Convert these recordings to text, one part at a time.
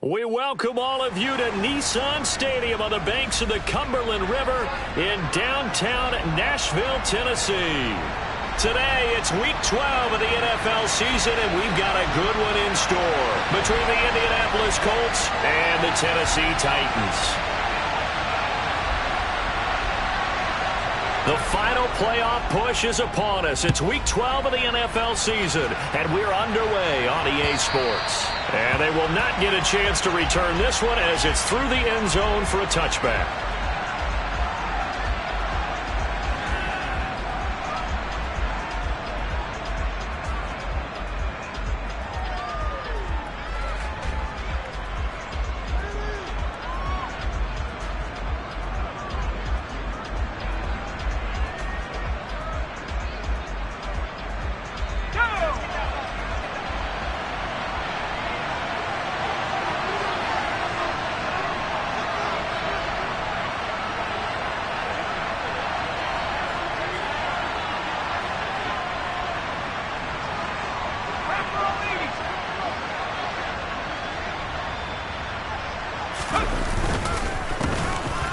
We welcome all of you to Nissan Stadium on the banks of the Cumberland River in downtown Nashville, Tennessee. Today, it's Week 12 of the NFL season, and we've got a good one in store between the Indianapolis Colts and the Tennessee Titans. The final playoff push is upon us. It's Week 12 of the NFL season, and we're underway on EA Sports. And they will not get a chance to return this one as it's through the end zone for a touchback.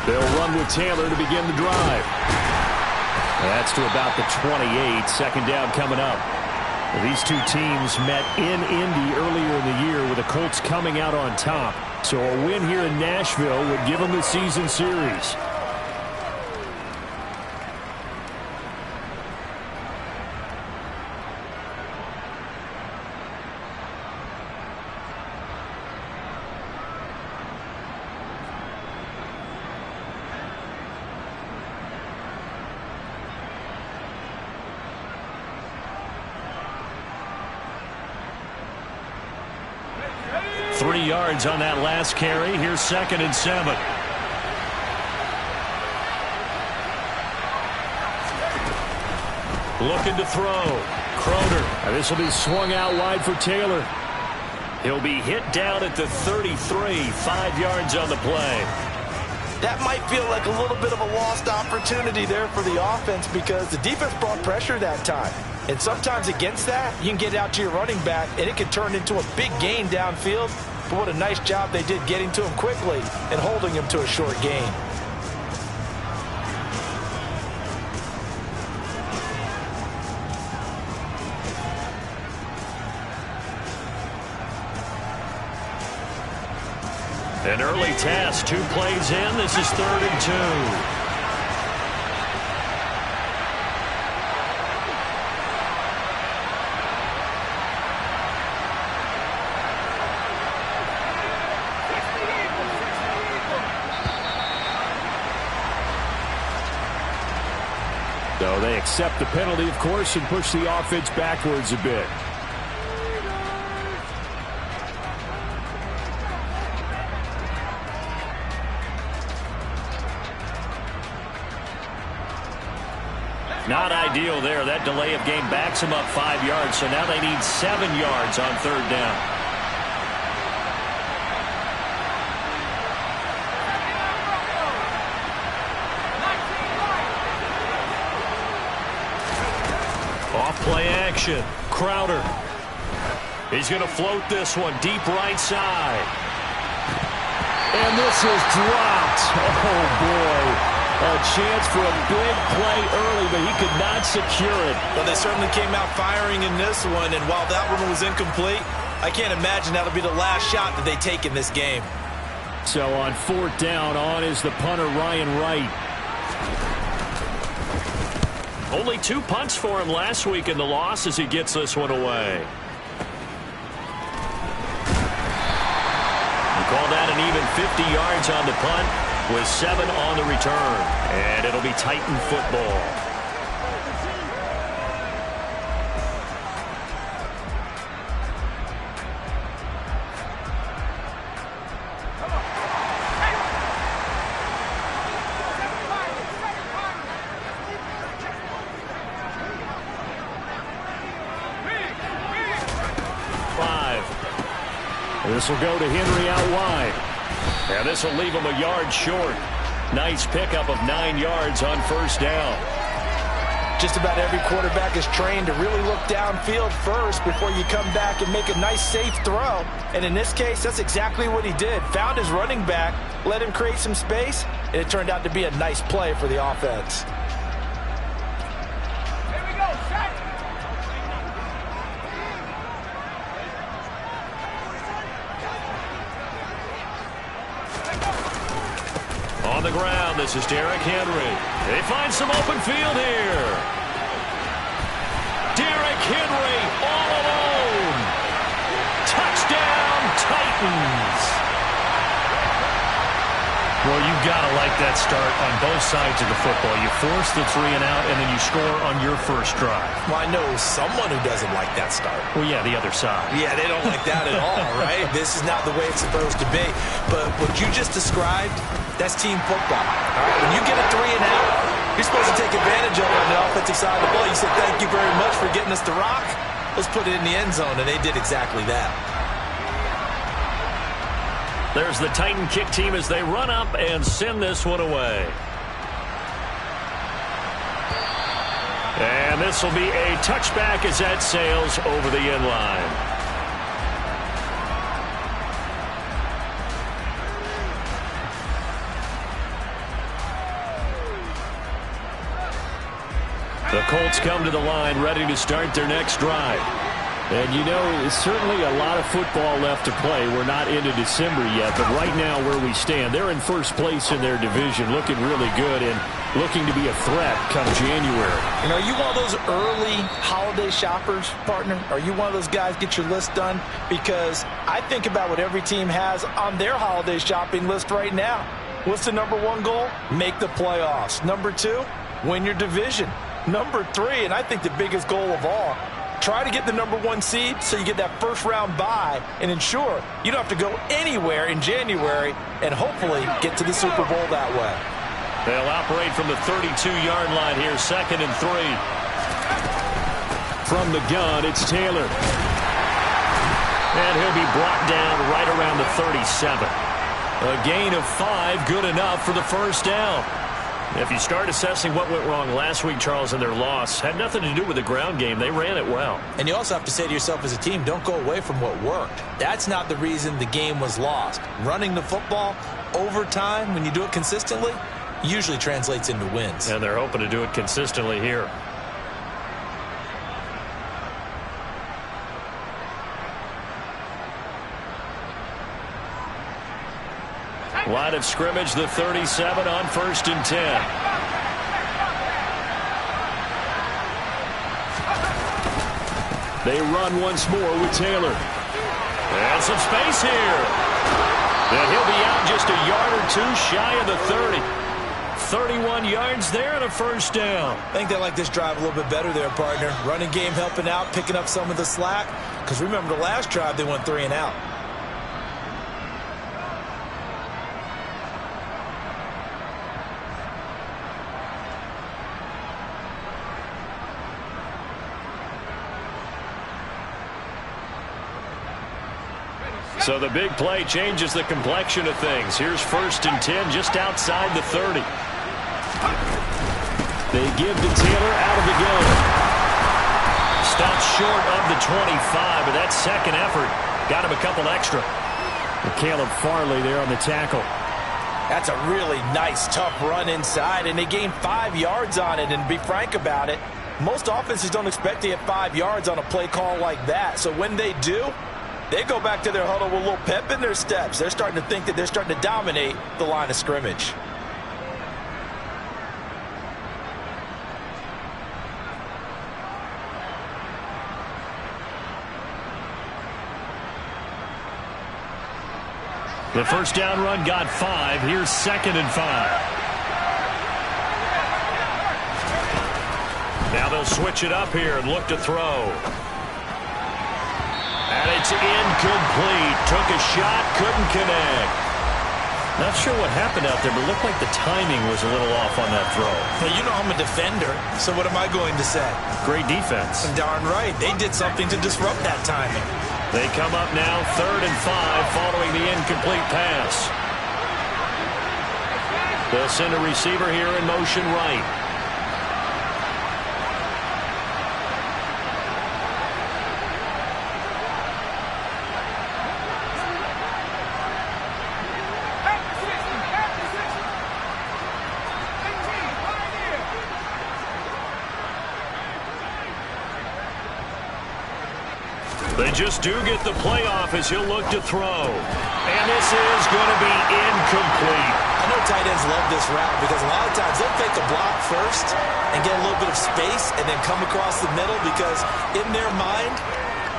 They'll run with Taylor to begin the drive. That's to about the 28. Second down coming up. These two teams met in Indy earlier in the year with the Colts coming out on top. So a win here in Nashville would give them the season series. Three yards on that last carry. Here's 2nd and 7. Looking to throw. Croner. This will be swung out wide for Taylor. He'll be hit down at the 33. 5 yards on the play. That might feel like a little bit of a lost opportunity there for the offense because the defense brought pressure that time. And sometimes against that, you can get out to your running back, and it can turn into a big gain downfield. But what a nice job they did getting to him quickly and holding him to a short gain. An early test, 2 plays in. This is 3rd and 2. So they accept the penalty, of course, and push the offense backwards a bit. Not ideal there. That delay of game backs them up 5 yards, so now they need 7 yards on 3rd down. Play action. Crowder. He's going to float this one deep right side. And this is dropped. Oh, boy. A chance for a big play early, but he could not secure it. Well, they certainly came out firing in this one, and while that one was incomplete, I can't imagine that'll be the last shot that they take in this game. So on 4th down, on is the punter, Ryan Wright. Only 2 punts for him last week in the loss as he gets this one away. We call that an even 50 yards on the punt with 7 on the return. And it'll be Titan football. This will go to Henry out wide. And this will leave him a yard short. Nice pickup of 9 yards on 1st down. Just about every quarterback is trained to really look downfield first before you come back and make a nice, safe throw. And in this case, that's exactly what he did. Found his running back, let him create some space, and it turned out to be a nice play for the offense. On the ground, this is Derrick Henry. They find some open field here. Derrick Henry all alone. Touchdown, Titans. Well, you've got to like that start on both sides of the football. You force the 3 and out, and then you score on your first drive. Well, I know someone who doesn't like that start. Well, yeah, the other side. Yeah, they don't like that at all, right? This is not the way it's supposed to be. But what you just described, that's team football. All right? When you get a 3 and out, you're supposed to take advantage of it on the offensive side of the ball. You say, thank you very much for getting us the rock. Let's put it in the end zone, and they did exactly that. There's the Titan kick team as they run up and send this one away. And this will be a touchback as that sails over the end line. The Colts come to the line ready to start their next drive. And, you know, it's certainly a lot of football left to play. We're not into December yet, but right now where we stand, they're in first place in their division, looking really good and looking to be a threat come January. You know, are you one of those early holiday shoppers, partner? Are you one of those guys get your list done? Because I think about what every team has on their holiday shopping list right now. What's the number 1 goal? Make the playoffs. Number 2, win your division. Number 3, and I think the biggest goal of all, try to get the number 1 seed so you get that first-round bye and ensure you don't have to go anywhere in January and hopefully get to the Super Bowl that way. They'll operate from the 32-yard line here, 2nd and 3. From the gun, it's Taylor. And he'll be brought down right around the 37. A gain of 5, good enough for the first down. If you start assessing what went wrong last week, Charles, in their loss, had nothing to do with the ground game. They ran it well. And you also have to say to yourself as a team, don't go away from what worked. That's not the reason the game was lost. Running the football over time, when you do it consistently, usually translates into wins. And they're hoping to do it consistently here. Line of scrimmage, the 37 on 1st and 10. They run once more with Taylor. And some space here. And he'll be out just a yard or 2 shy of the 30. 31 yards there and a first down. I think they like this drive a little bit better there, partner. Running game helping out, picking up some of the slack. Because remember the last drive, they went 3 and out. So the big play changes the complexion of things. Here's 1st and 10 just outside the 30. They give to Taylor out of the gun. Stops short of the 25, but that second effort got him a couple extra. Caleb Farley there on the tackle. That's a really nice, tough run inside, and they gained 5 yards on it. And to be frank about it, most offenses don't expect to get 5 yards on a play call like that. So when they do, they go back to their huddle with a little pep in their steps. They're starting to think that they're starting to dominate the line of scrimmage. The first down run got 5. Here's 2nd and 5. Now they'll switch it up here and look to throw. And it's incomplete. Took a shot, couldn't connect. Not sure what happened out there, but it looked like the timing was a little off on that throw. Well, you know I'm a defender, so what am I going to say? Great defense. Darn right. They did something to disrupt that timing. They come up now 3rd and 5 following the incomplete pass. They'll send a receiver here in motion right. They just do get the playoff as he'll look to throw. And this is going to be incomplete. I know tight ends love this route because a lot of times they'll take the block first and get a little bit of space and then come across the middle because in their mind,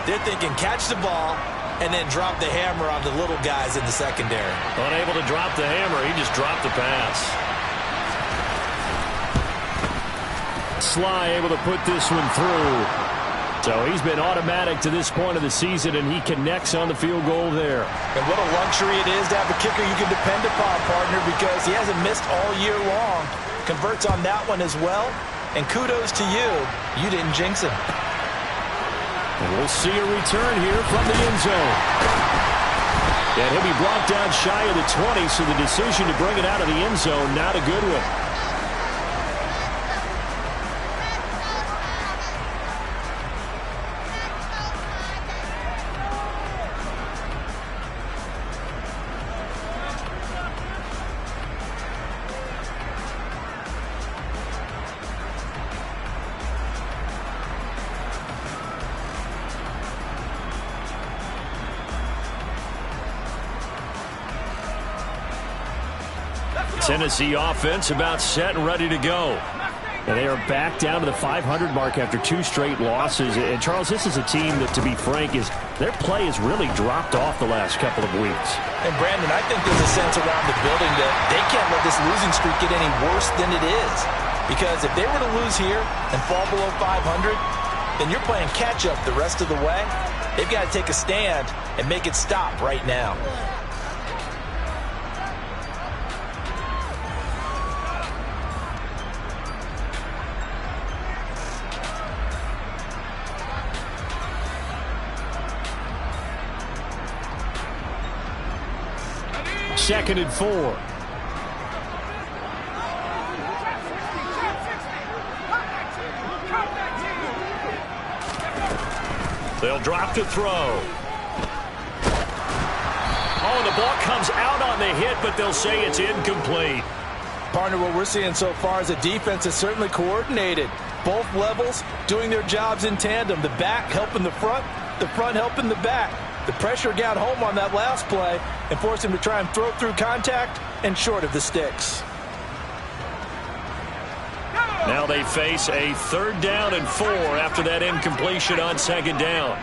they're thinking catch the ball and then drop the hammer on the little guys in the secondary. Unable to drop the hammer, he just dropped the pass. Sly able to put this one through. So he's been automatic to this point of the season, and he connects on the field goal there. And what a luxury it is to have a kicker you can depend upon, partner, because he hasn't missed all year long. Converts on that one as well. And kudos to you. You didn't jinx him. And we'll see a return here from the end zone. And he'll be brought down shy of the 20, so the decision to bring it out of the end zone, not a good one. Tennessee offense about set and ready to go. And they are back down to the 500 mark after 2 straight losses. And, Charles, this is a team that, to be frank, their play has really dropped off the last couple of weeks. And, Brandon, I think there's a sense around the building that they can't let this losing streak get any worse than it is. Because if they were to lose here and fall below 500, then you're playing catch-up the rest of the way. They've got to take a stand and make it stop right now. Second and 4. They'll drop to throw. Oh, the ball comes out on the hit, but they'll say it's incomplete. Partner, what we're seeing so far is the defense is certainly coordinated. Both levels doing their jobs in tandem. The back helping the front helping the back. The pressure got home on that last play and forced him to try and throw through contact and short of the sticks. Now they face a 3rd down and 4 after that incompletion on 2nd down.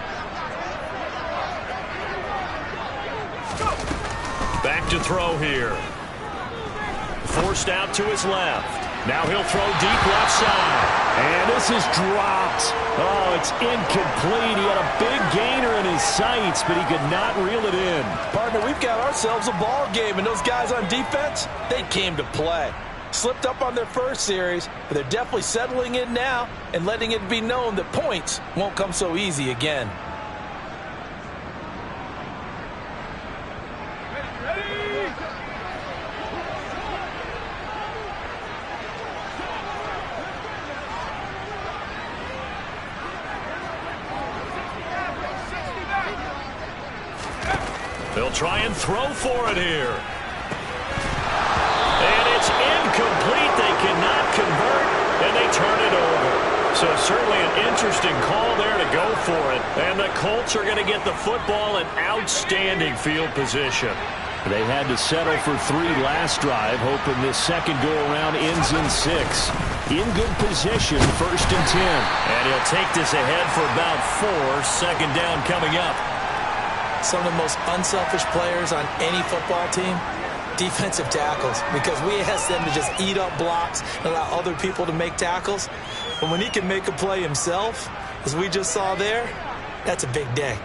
Back to throw here. Forced out to his left. Now he'll throw deep left side. And this is dropped. Oh, it's incomplete. He had a big gainer in his sights, but he could not reel it in. Partner, we've got ourselves a ball game, and those guys on defense, they came to play. Slipped up on their first series, but they're definitely settling in now and letting it be known that points won't come so easy again. They'll try and throw for it here. And it's incomplete. They cannot convert, and they turn it over. So certainly an interesting call there to go for it. And the Colts are going to get the football in outstanding field position. They had to settle for 3 last drive, hoping this second go-around ends in 6. In good position, 1st and 10. And he'll take this ahead for about 4. 2nd down coming up. Some of the most unselfish players on any football team, defensive tackles, because we ask them to just eat up blocks and allow other people to make tackles. But when he can make a play himself, as we just saw there, that's a big day.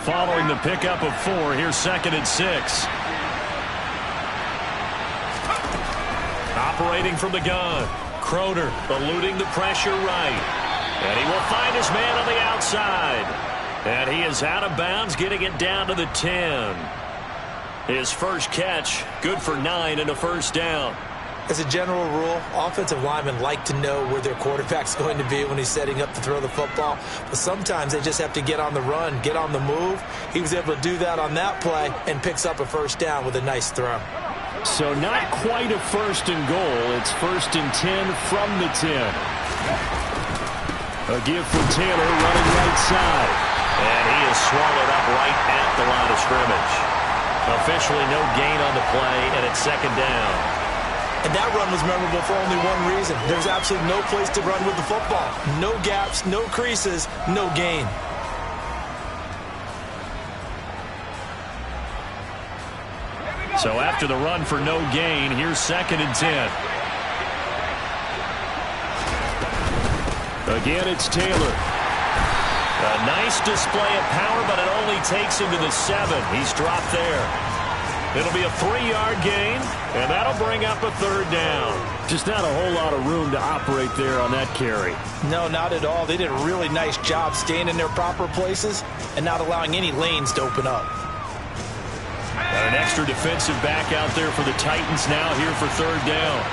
Following the pickup of 4, here's 2nd and 6. Operating from the gun. Croner eluding the pressure right. And he will find his man on the outside. And he is out of bounds, getting it down to the 10. His first catch, good for 9 and a 1st down. As a general rule, offensive linemen like to know where their quarterback's going to be when he's setting up to throw the football. But sometimes they just have to get on the run, get on the move. He was able to do that on that play and picks up a first down with a nice throw. So not quite a first and goal. It's 1st and 10 from the 10. A give for Taylor running right side. And he is swallowed up right at the line of scrimmage. Officially no gain on the play, and it's 2nd down. And that run was memorable for only one reason. There's absolutely no place to run with the football. No gaps, no creases, no gain. So after the run for no gain, here's 2nd and 10. Again, it's Taylor. A nice display of power, but it only takes him to the 7. He's dropped there. It'll be a 3-yard gain, and that'll bring up a 3rd down. Just not a whole lot of room to operate there on that carry. No, not at all. They did a really nice job staying in their proper places and not allowing any lanes to open up. Got an extra defensive back out there for the Titans now here for 3rd down.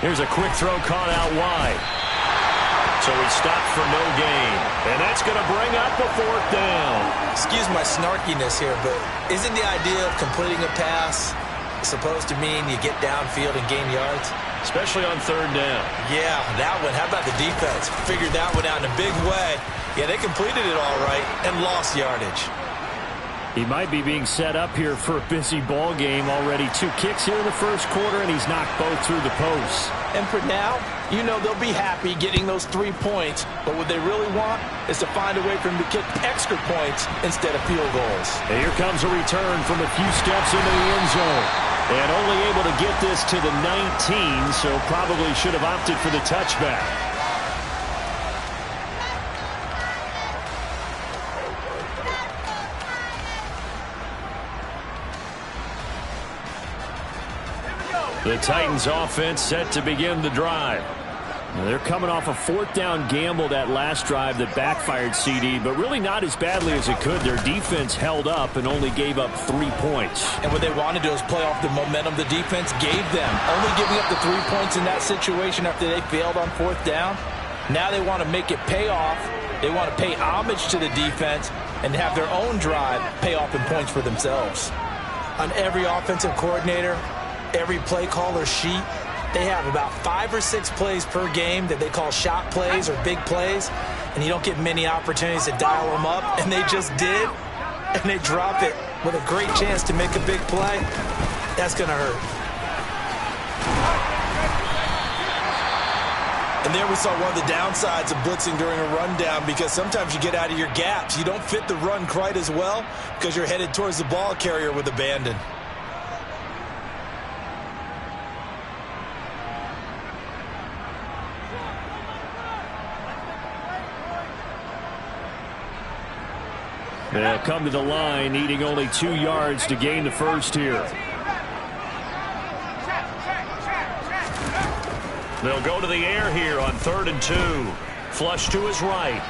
Here's a quick throw caught out wide. So he stopped for no gain. And that's going to bring up a 4th down. Excuse my snarkiness here, but isn't the idea of completing a pass supposed to mean you get downfield and gain yards? Especially on 3rd down. Yeah, that one. How about the defense? Figured that one out in a big way. Yeah, they completed it all right and lost yardage. He might be being set up here for a busy ball game already. 2 kicks here in the 1st quarter, and he's knocked both through the posts. And for now, you know they'll be happy getting those 3 points, but what they really want is to find a way for him to kick extra points instead of field goals. And here comes a return from a few steps into the end zone. And only able to get this to the 19, so probably should have opted for the touchback. The Titans offense set to begin the drive. They're coming off a 4th down gamble that last drive that backfired, CD, but really not as badly as it could. Their defense held up and only gave up 3 points. And what they want to do is play off the momentum the defense gave them. Only giving up the 3 points in that situation after they failed on 4th down. Now they want to make it pay off. They want to pay homage to the defense and have their own drive pay off in points for themselves. On every offensive coordinator, every play caller sheet, they have about 5 or 6 plays per game that they call shot plays or big plays, and you don't get many opportunities to dial them up, and they just did, and they drop it with a great chance to make a big play. That's going to hurt. And there we saw one of the downsides of blitzing during a rundown, because sometimes you get out of your gaps. You don't fit the run quite as well because you're headed towards the ball carrier with abandon. They'll come to the line, needing only 2 yards to gain the first here. They'll go to the air here on 3rd and 2. Flush to his right.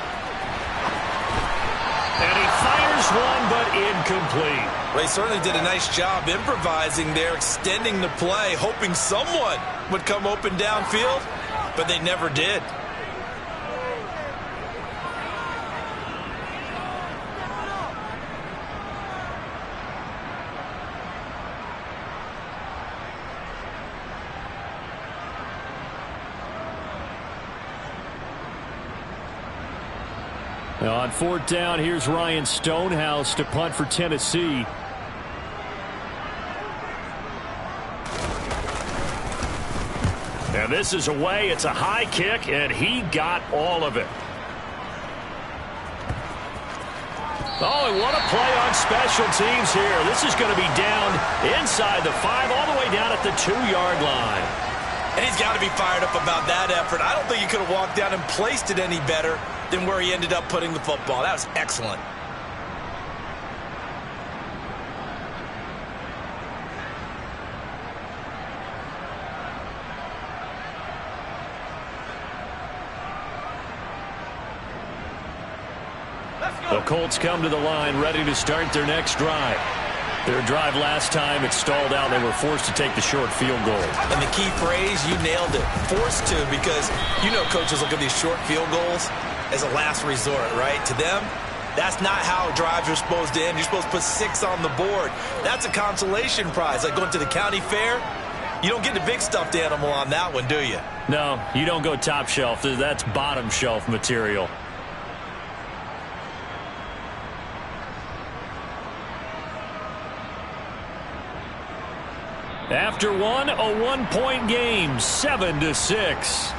And he fires one, but incomplete. Well, he certainly did a nice job improvising there, extending the play, hoping someone would come open downfield, but they never did. Now on 4th down, here's Ryan Stonehouse to punt for Tennessee. And this is away. It's a high kick, and he got all of it. Oh, and what a play on special teams here. This is going to be down inside the 5, all the way down at the 2-yard line. And he's got to be fired up about that effort. I don't think he could have walked down and placed it any better than where he ended up putting the football. That was excellent. The Colts come to the line ready to start their next drive. Their drive last time, it stalled out. They were forced to take the short field goal. And the key phrase, you nailed it, forced to, because you know coaches look at these short field goals as a last resort, right? To them, that's not how drives are supposed to end. You're supposed to put 6 on the board. That's a consolation prize. Like going to the county fair, you don't get the big stuffed animal on that one, do you? No, you don't go top shelf. That's bottom shelf material. After one, a one-point game, 7-6.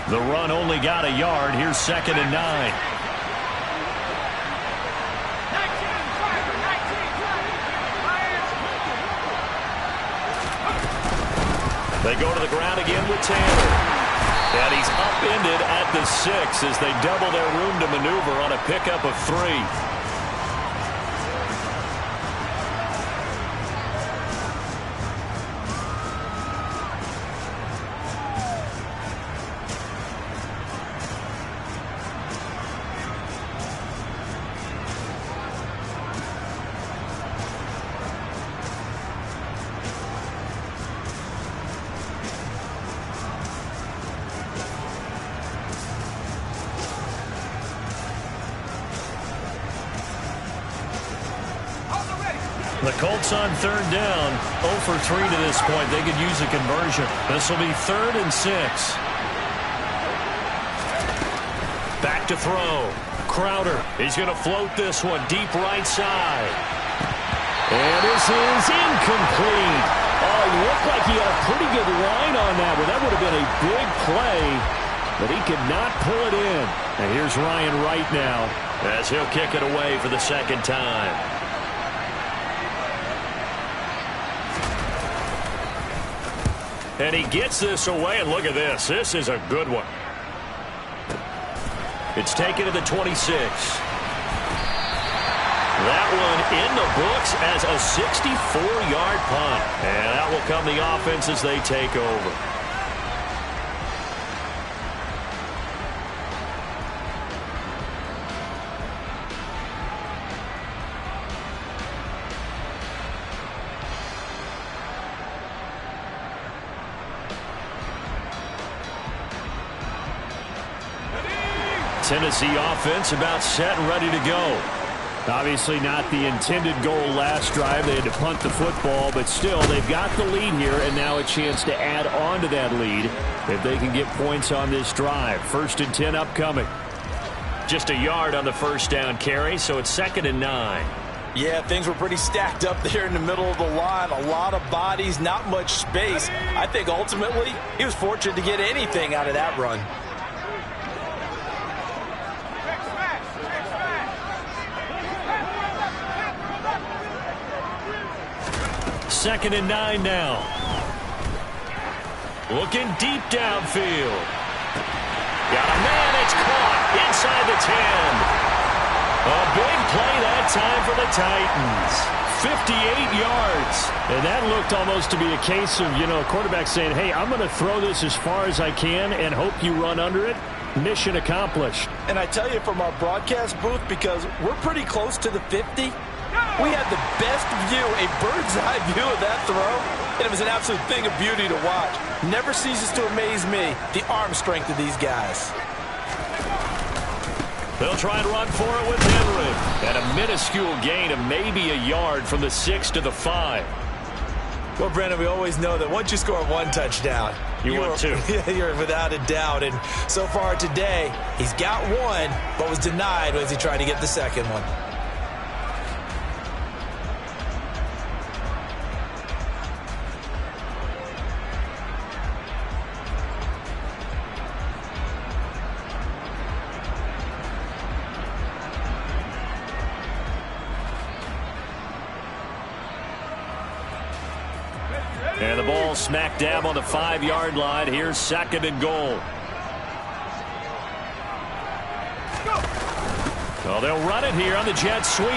The run only got a yard. Here's 2nd and 9. They go to the ground again with Taylor. And he's upended at the 6 as they double their room to maneuver on a pickup of 3. The Colts on 3rd down, 0 for 3 to this point. They could use a conversion. This will be 3rd and 6. Back to throw. Crowder, he's going to float this one deep right side. And this is incomplete. Oh, he looked like he had a pretty good line on that one. That would have been a big play, but he could not pull it in. And here's Ryan Wright now as he'll kick it away for the 2nd time. And he gets this away, and look at this. This is a good one. It's taken to the 26. That one in the books as a 64-yard punt. And that will come the offense as they take over. Tennessee offense about set and ready to go. Obviously not the intended goal last drive. They had to punt the football, but still they've got the lead here, and now a chance to add on to that lead if they can get points on this drive. 1st and 10 upcoming. Just a yard on the 1st down carry, so it's 2nd and 9. Yeah, things were pretty stacked up there in the middle of the line. A lot of bodies, not much space. I think ultimately he was fortunate to get anything out of that run. 2nd and 9 now. Looking deep downfield. Got a man, it's caught inside the 10. A big play that time for the Titans. 58 yards. And that looked almost to be a case of, a quarterback saying, hey, I'm going to throw this as far as I can and hope you run under it. Mission accomplished. And I tell you, from our broadcast booth, because we're pretty close to the 50, we had the best view, a bird's-eye view of that throw, and it was an absolute thing of beauty to watch. Never ceases to amaze me, the arm strength of these guys. They'll try and run for it with Henry. And a minuscule gain of maybe a yard from the 6 to the 5. Well, Brandon, we always know that once you score one touchdown, you want two. You're without a doubt. And so far today, he's got one, but was denied as he tried to get the second one. And the ball smack dab on the 5-yard line. Here's 2nd and goal. Well, they'll run it here on the jet sweep.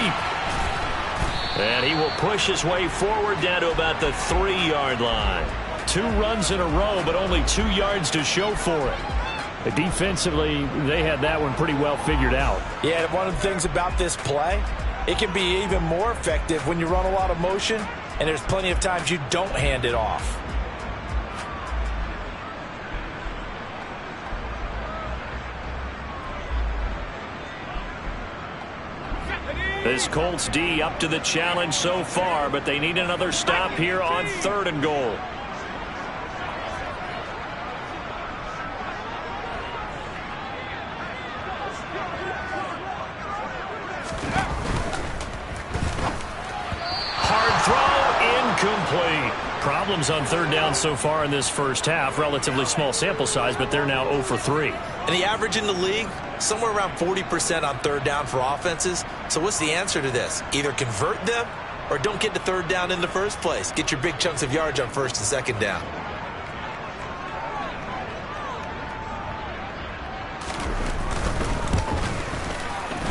And he will push his way forward down to about the 3-yard line. 2 runs in a row, but only 2 yards to show for it. Defensively, they had that one pretty well figured out. Yeah, one of the things about this play, it can be even more effective when you run a lot of motion, and there's plenty of times you don't hand it off. This Colts D up to the challenge so far, but they need another stop here on 3rd and goal. Incomplete. Problems on 3rd down so far in this first half. Relatively small sample size, but they're now 0 for 3. And the average in the league, somewhere around 40% on 3rd down for offenses. So what's the answer to this? Either convert them or don't get to 3rd down in the first place. Get your big chunks of yards on 1st and 2nd down.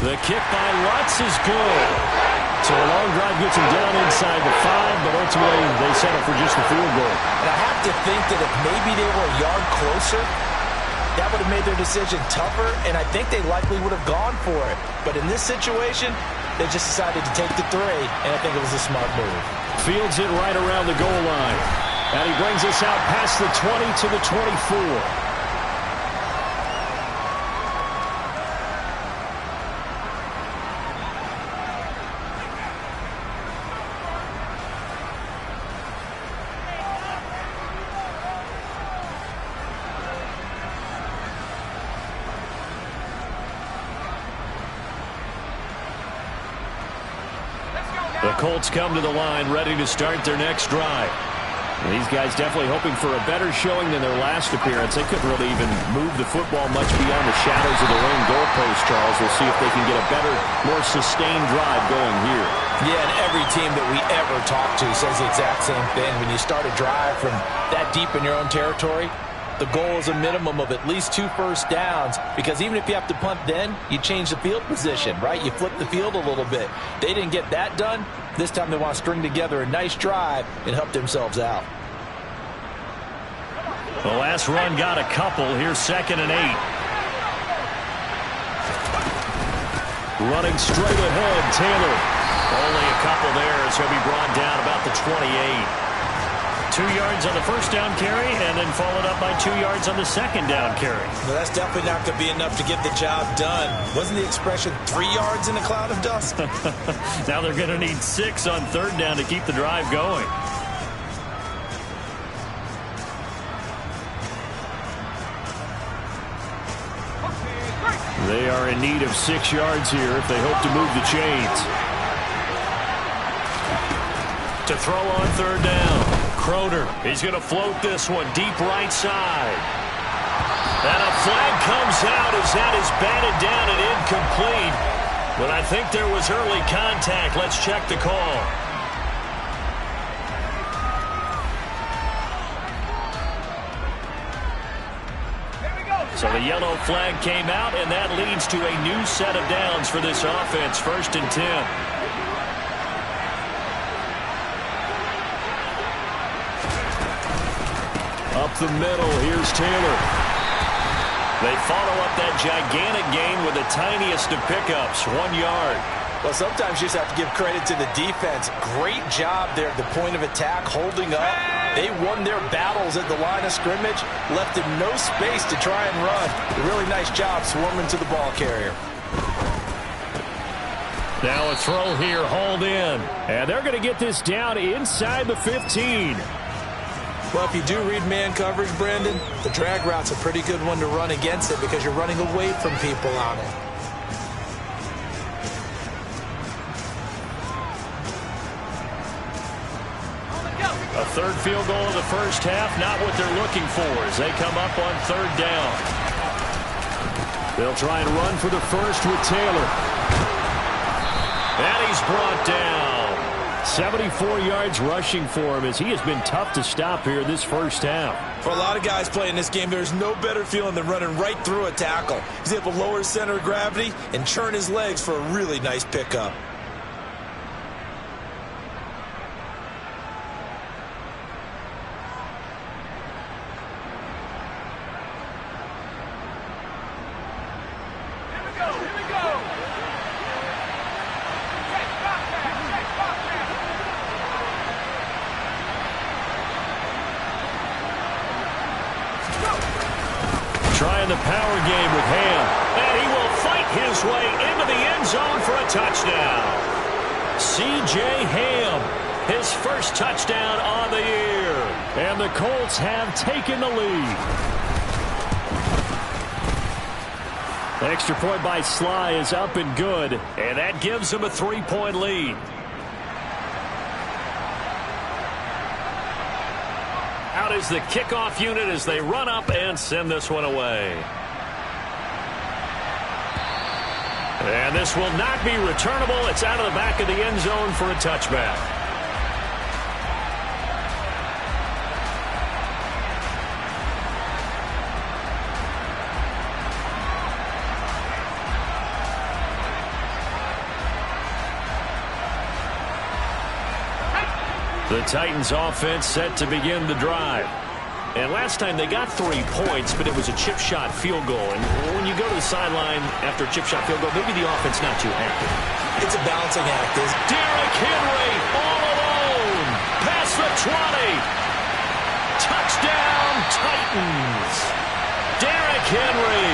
The kick by Lutz is good. So a long drive gets him down inside the 5, but ultimately they settle for just the field goal. And I have to think that if maybe they were a yard closer, that would have made their decision tougher, and I think they likely would have gone for it. But in this situation, they just decided to take the 3, and I think it was a smart move. Fields it right around the goal line. And he brings us out past the 20 to the 24. The Colts come to the line ready to start their next drive. And these guys definitely hoping for a better showing than their last appearance. They couldn't really even move the football much beyond the shadows of the lane goalpost, Charles. We'll see if they can get a better, more sustained drive going here. Yeah, and every team that we ever talk to says the exact same thing. When you start a drive from that deep in your own territory, the goal is a minimum of at least 2 first downs, because even if you have to punt then, you change the field position, right? You flip the field a little bit. They didn't get that done. This time they want to string together a nice drive and help themselves out. The last run got a couple. Here's 2nd and 8. Running straight ahead, Taylor. Only a couple there, as he'll be brought down about the 28. 2 yards on the first down carry, and then followed up by 2 yards on the second down carry. Well, that's definitely not going to be enough to get the job done. Wasn't the expression 3 yards in a cloud of dust? Now they're going to need 6 on third down to keep the drive going. They are in need of 6 yards here if they hope to move the chains. To throw on third down. Croner, he's going to float this one deep right side. And a flag comes out as that is batted down and incomplete. But I think there was early contact. Let's check the call. So the yellow flag came out, and that leads to a new set of downs for this offense. 1st and 10. Up the middle, here's Taylor. They follow up that gigantic gain with the tiniest of pickups, 1 yard. Well, sometimes you just have to give credit to the defense. Great job there at the point of attack, holding up. They won their battles at the line of scrimmage, left him no space to try and run. A really nice job swarming to the ball carrier. Now a throw here, hauled in. And they're going to get this down inside the 15. Well, if you do read man coverage, Brandon, the drag route's a pretty good one to run against it because you're running away from people on it. A third field goal in the first half, not what they're looking for as they come up on third down. They'll try and run for the first with Taylor. And he's brought down. 74 yards rushing for him as he has been tough to stop here this first half. For a lot of guys playing this game, there's no better feeling than running right through a tackle. He's able to lower his center of gravity and churn his legs for a really nice pickup. Trying the power game with Ham. And he will fight his way into the end zone for a touchdown. C.J. Ham, his first touchdown on the year. And the Colts have taken the lead. The extra point by Sly is up and good. And that gives him a 3-point lead. Out is the kickoff unit as they run up and send this one away. And this will not be returnable. It's out of the back of the end zone for a touchback. The Titans offense set to begin the drive. And last time they got 3 points, but it was a chip shot field goal. And when you go to the sideline after a chip shot field goal, maybe the offense not too happy. It's a balancing act. Derrick Henry all alone. Past the 20. Touchdown Titans. Derrick Henry.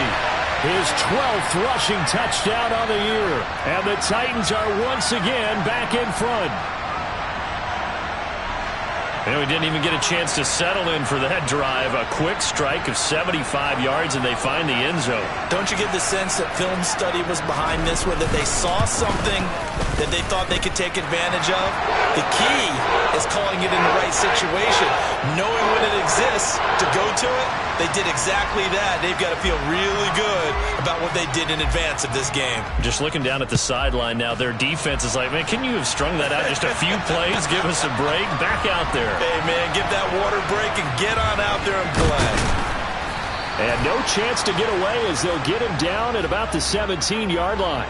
His 12th rushing touchdown on the year. And the Titans are once again back in front. And we didn't even get a chance to settle in for that drive. A quick strike of 75 yards, and they find the end zone. Don't you get the sense that film study was behind this one, that they saw something that they thought they could take advantage of? The key is calling it in the right situation. Knowing when it exists to go to it, they did exactly that. They've got to feel really good about what they did in advance of this game. Just looking down at the sideline now, their defense is like, man, can you have strung that out just a few plays? Give us a break. Back out there. Hey, man, give that water break and get on out there and play. And no chance to get away as they'll get him down at about the 17-yard line.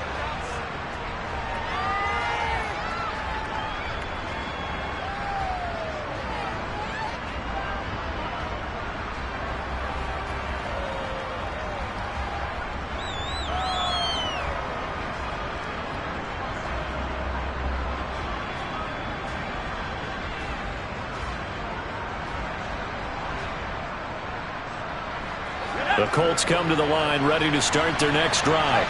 The Colts come to the line ready to start their next drive.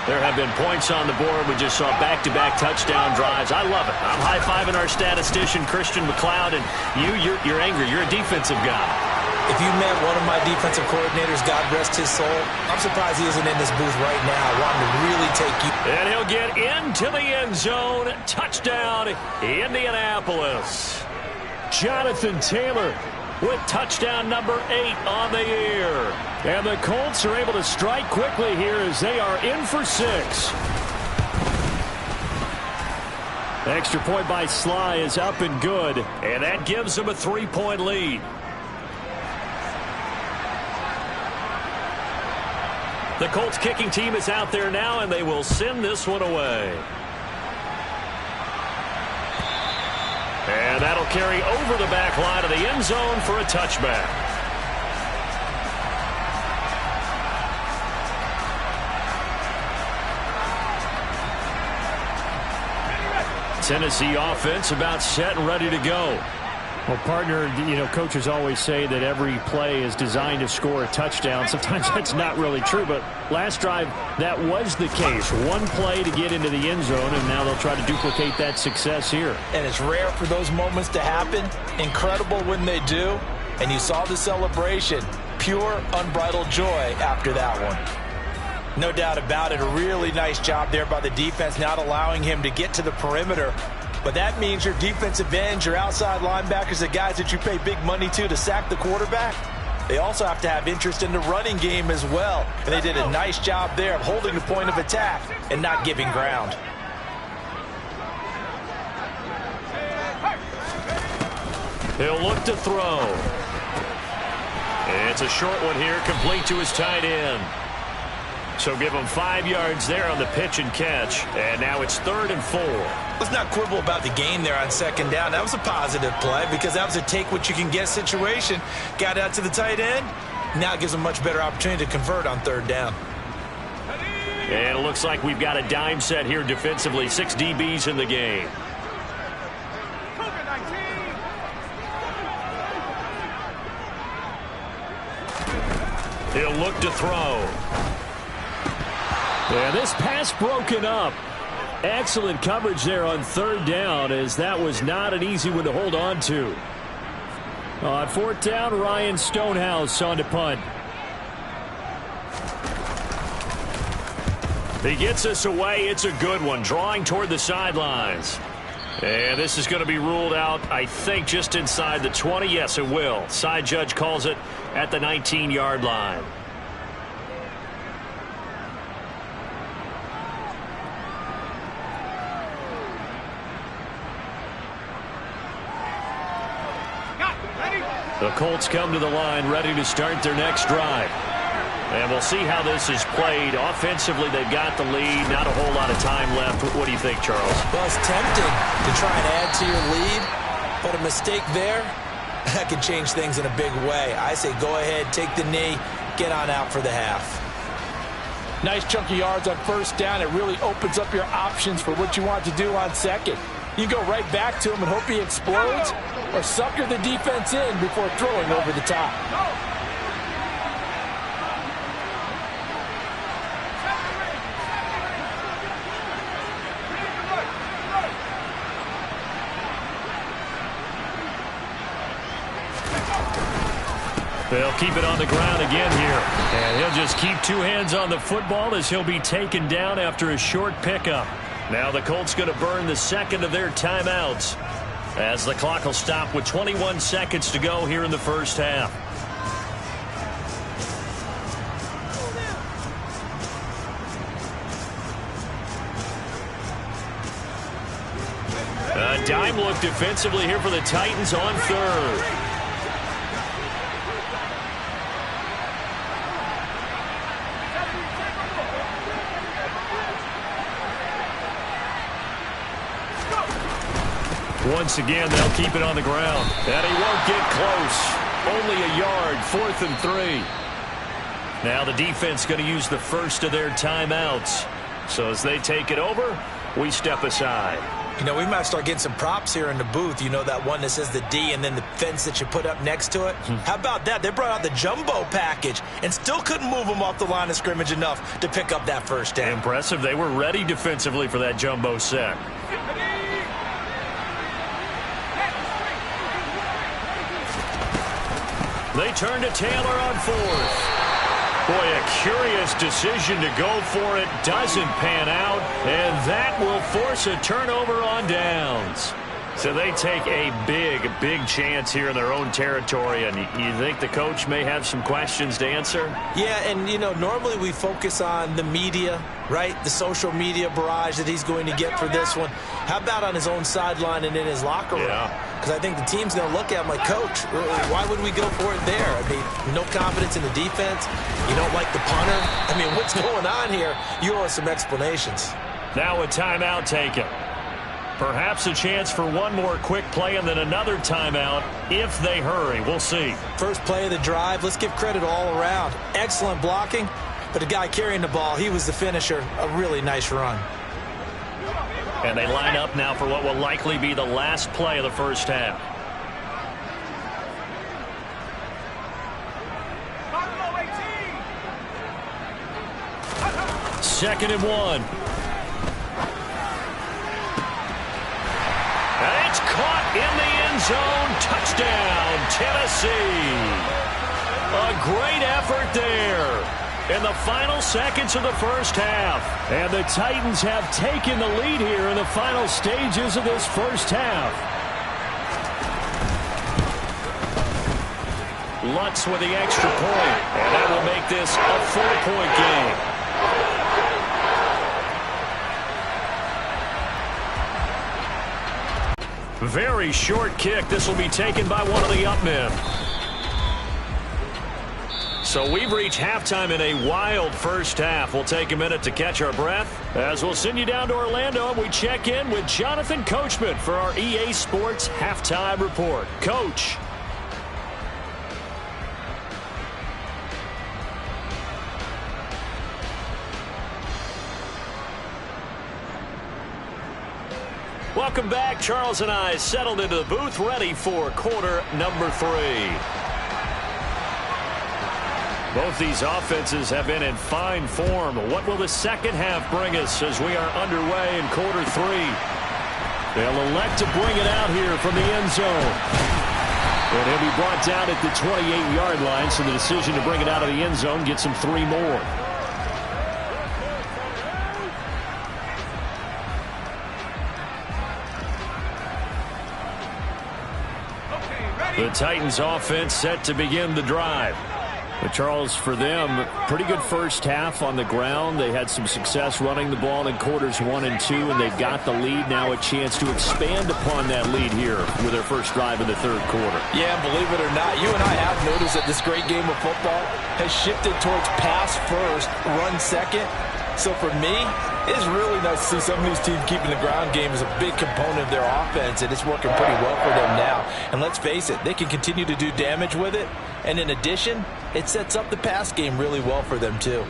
There have been points on the board. We just saw back-to-back touchdown drives. I love it. I'm high-fiving our statistician, Christian McLeod, and you're angry. You're a defensive guy. If you met one of my defensive coordinators, God rest his soul, I'm surprised he isn't in this booth right now wanting to really take you. And he'll get into the end zone. Touchdown, Indianapolis. Jonathan Taylor with touchdown number 8 on the year. And the Colts are able to strike quickly here as they are in for 6. The extra point by Sly is up and good. And that gives them a 3-point lead. The Colts kicking team is out there now, and they will send this one away. And that'll carry over the back line of the end zone for a touchback. Tennessee offense about set and ready to go. Well, partner, coaches always say that every play is designed to score a touchdown. Sometimes that's not really true, but last drive, that was the case. One play to get into the end zone, and now they'll try to duplicate that success here. And it's rare for those moments to happen. Incredible when they do. And you saw the celebration. Pure, unbridled joy after that one. No doubt about it. A really nice job there by the defense, not allowing him to get to the perimeter. But that means your defensive ends, your outside linebackers, the guys that you pay big money to sack the quarterback, they also have to have interest in the running game as well. And they did a nice job there of holding the point of attack and not giving ground. He'll look to throw. It's a short one here, complete to his tight end. So give him 5 yards there on the pitch and catch. And now it's 3rd and 4. Let's not quibble about the gain there on 2nd down. That was a positive play because that was a take-what-you-can-get situation. Got out to the tight end. Now it gives him a much better opportunity to convert on 3rd down. And it looks like we've got a dime set here defensively. 6 DBs in the game. He'll look to throw. And this pass broken up. Excellent coverage there on 3rd down, as that was not an easy one to hold on to. On 4th down, Ryan Stonehouse on to punt. He gets us away. It's a good one, drawing toward the sidelines. And this is going to be ruled out, I think, just inside the 20. Yes, it will. Side judge calls it at the 19-yard line. The Colts come to the line ready to start their next drive. And we'll see how this is played. Offensively, they've got the lead. Not a whole lot of time left. What do you think, Charles? Well, it's tempting to try and add to your lead, but a mistake there, that could change things in a big way. I say go ahead, take the knee, get on out for the half. Nice chunk of yards on 1st down. It really opens up your options for what you want to do on 2nd. You go right back to him and hope he explodes, or sucker the defense in before throwing over the top. They'll keep it on the ground again here. And he'll just keep 2 hands on the football as he'll be taken down after a short pickup. Now the Colts going to burn the 2nd of their timeouts as the clock will stop with 21 seconds to go here in the 1st half. A dime look defensively here for the Titans on 3rd. Once again, they'll keep it on the ground. And he won't get close. Only a yard, 4th and 3. Now the defense going to use the first of their timeouts. So as they take it over, we step aside. You know, we might start getting some props here in the booth. You know, that one that says the D and then the fence that you put up next to it? How about that? They brought out the jumbo package and still couldn't move them off the line of scrimmage enough to pick up that 1st down. Impressive. They were ready defensively for that jumbo set. They turn to Taylor on 4th. Boy, a curious decision to go for it. Doesn't pan out, and that will force a turnover on downs. So they take a big chance here in their own territory, and you think the coach may have some questions to answer? Yeah, and, you know, normally we focus on the media, right? The social media barrage that he's going to get for this one. How about on his own sideline and in his locker room? Because I think the team's going to look at him like, Coach, why would we go for it there? I mean, no confidence in the defense. You don't like the punter. I mean, what's going on here? You owe us some explanations. Now a timeout taken. Perhaps a chance for one more quick play and then another timeout if they hurry. We'll see. First play of the drive. Let's give credit all around. Excellent blocking, but the guy carrying the ball, he was the finisher. A really nice run. And they line up now for what will likely be the last play of the 1st half. Second and 1. And it's caught in the end zone. Touchdown, Tennessee. A great effort there in the final seconds of the 1st half. And the Titans have taken the lead here in the final stages of this 1st half. Lutz with the extra point. And that will make this a 4-point game. Very short kick. This will be taken by one of the up men. So we've reached halftime in a wild first half. We'll take a minute to catch our breath as we'll send you down to Orlando and we check in with Jonathan Coachman for our EA Sports Halftime Report. Coach. Welcome back. Charles and I settled into the booth ready for quarter number 3. Both these offenses have been in fine form. What will the second half bring us as we are underway in quarter 3? They'll elect to bring it out here from the end zone. And he'll be brought down at the 28-yard line, so the decision to bring it out of the end zone gets him 3 more. The Titans offense set to begin the drive. But Charles, for them, pretty good first half on the ground. They had some success running the ball in quarters 1 and 2, and they've got the lead. Now a chance to expand upon that lead here with their first drive in the third quarter. Yeah, believe it or not, you and I have noticed that this great game of football has shifted towards pass first, run second. So for me, it's really nice to see some of these teams keeping the ground game as a big component of their offense, and it's working pretty well for them now. And let's face it, they can continue to do damage with it. And in addition, it sets up the pass game really well for them too.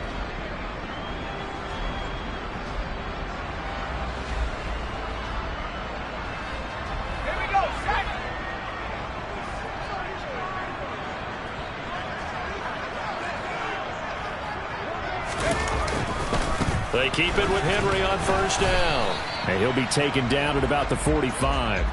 They keep it with Henry on first down. And he'll be taken down at about the 45.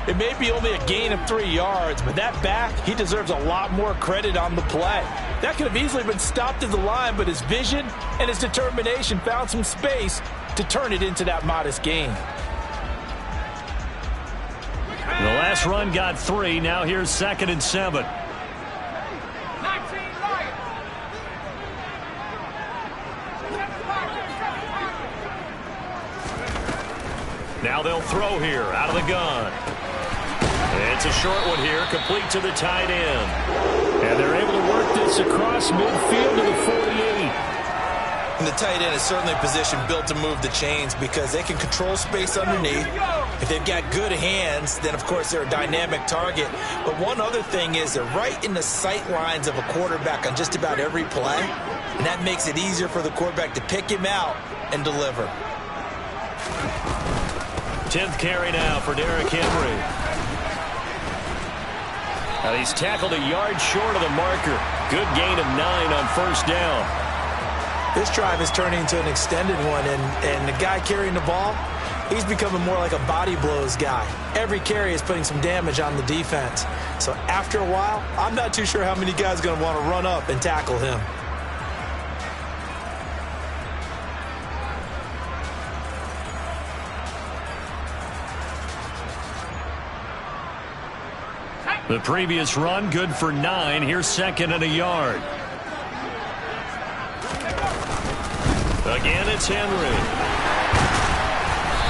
It may be only a gain of 3 yards, but that back, he deserves a lot more credit on the play. That could have easily been stopped at the line, but his vision and his determination found some space to turn it into that modest gain. The last run got 3. Now here's 2nd and 7. Now they'll throw here out of the gun. It's a short one here, complete to the tight end. And they're able to work this across midfield to the 48. And the tight end is certainly a position built to move the chains because they can control space underneath. If they've got good hands, then of course they're a dynamic target. But one other thing is they're right in the sight lines of a quarterback on just about every play. And that makes it easier for the quarterback to pick him out and deliver. 10th carry now for Derrick Henry. And he's tackled a yard short of the marker. Good gain of 9 on first down. This drive is turning into an extended one, and the guy carrying the ball, he's becoming more like a body blows guy. Every carry is putting some damage on the defense. So after a while, I'm not too sure how many guys are going to want to run up and tackle him. The previous run, good for 9. Here's 2nd and a yard. Again, it's Henry.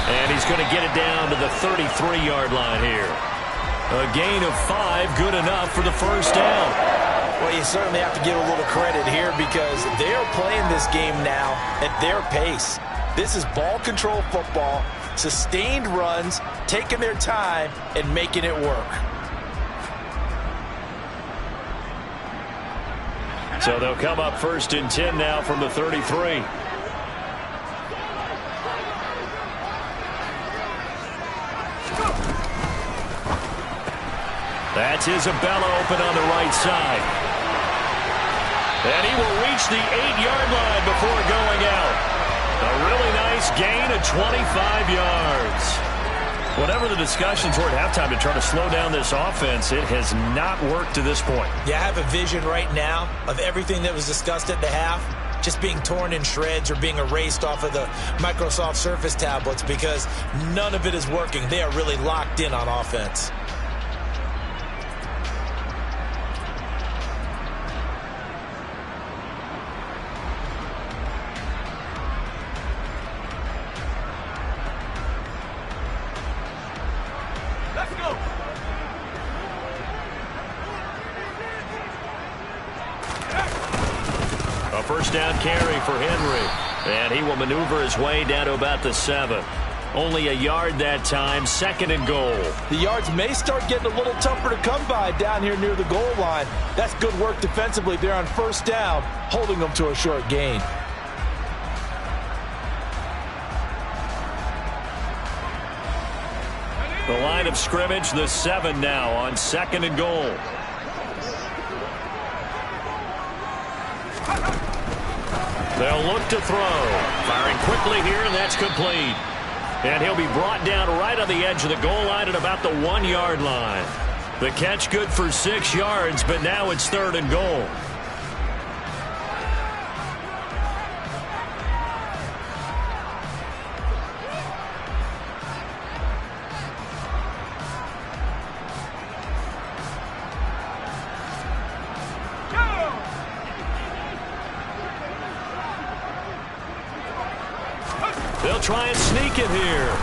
And he's going to get it down to the 33-yard line here. A gain of 5, good enough for the first down. Well, you certainly have to give a little credit here because they are playing this game now at their pace. This is ball control football, sustained runs, taking their time, and making it work. So they'll come up 1st and 10 now from the 33. That's Isabella open on the right side. And he will reach the 8-yard line before going out. A really nice gain of 25 yards. Whatever the discussion toward halftime to try to slow down this offense, it has not worked to this point. Yeah, I have a vision right now of everything that was discussed at the half just being torn in shreds or being erased off of the Microsoft Surface tablets because none of it is working. They are really locked in on offense. first down carry for Henry. And he will maneuver his way down to about the 7. Only a yard that time, 2nd and goal. The yards may start getting a little tougher to come by down here near the goal line. That's good work defensively there on first down, holding them to a short gain. The line of scrimmage, the 7 now on 2nd and goal. They'll look to throw. Firing quickly here, and that's complete. And he'll be brought down right on the edge of the goal line at about the 1-yard line. The catch good for 6 yards, but now it's 3rd and goal. They'll try and sneak it here.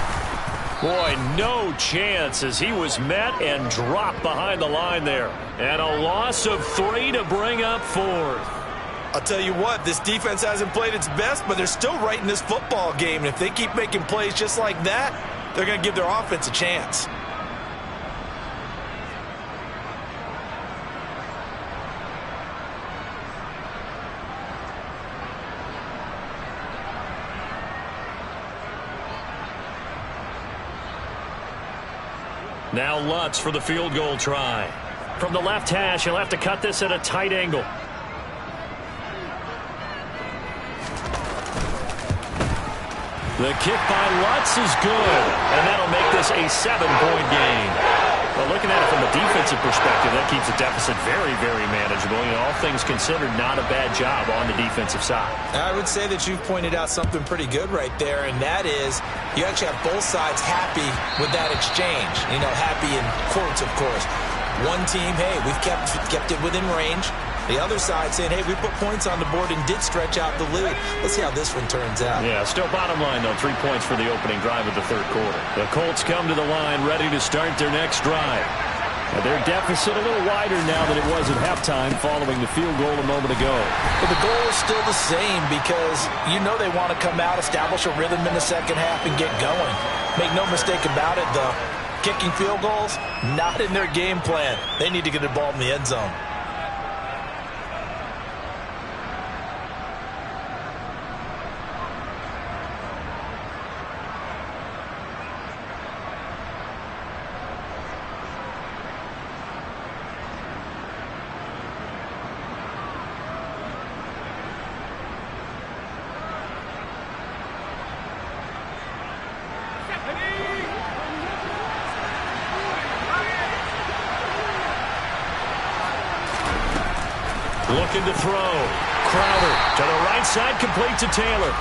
Boy, no chance as he was met and dropped behind the line there. And a loss of 3 to bring up 4th. I'll tell you what, this defense hasn't played its best, but they're still right in this football game. And if they keep making plays just like that, they're going to give their offense a chance. Now Lutz for the field goal try. From the left hash, he'll have to cut this at a tight angle. The kick by Lutz is good, and that'll make this a 7-point game. Well, looking at it from a defensive perspective, that keeps the deficit very, very manageable. You know, all things considered, not a bad job on the defensive side. I would say that you've pointed out something pretty good right there, and that is you actually have both sides happy with that exchange. You know, happy in quotes, of course. One team, hey, we've kept it within range. The other side saying, hey, we put points on the board and did stretch out the lead. Let's see how this one turns out. Yeah, still bottom line, though, 3 points for the opening drive of the 3rd quarter. The Colts come to the line ready to start their next drive. And their deficit a little wider now than it was at halftime following the field goal a moment ago. But the goal is still the same because you know they want to come out, establish a rhythm in the second half, and get going. Make no mistake about it, though. Kicking field goals, not in their game plan. They need to get the ball in the end zone. Looking to throw. Crowder to the right side, complete to Taylor.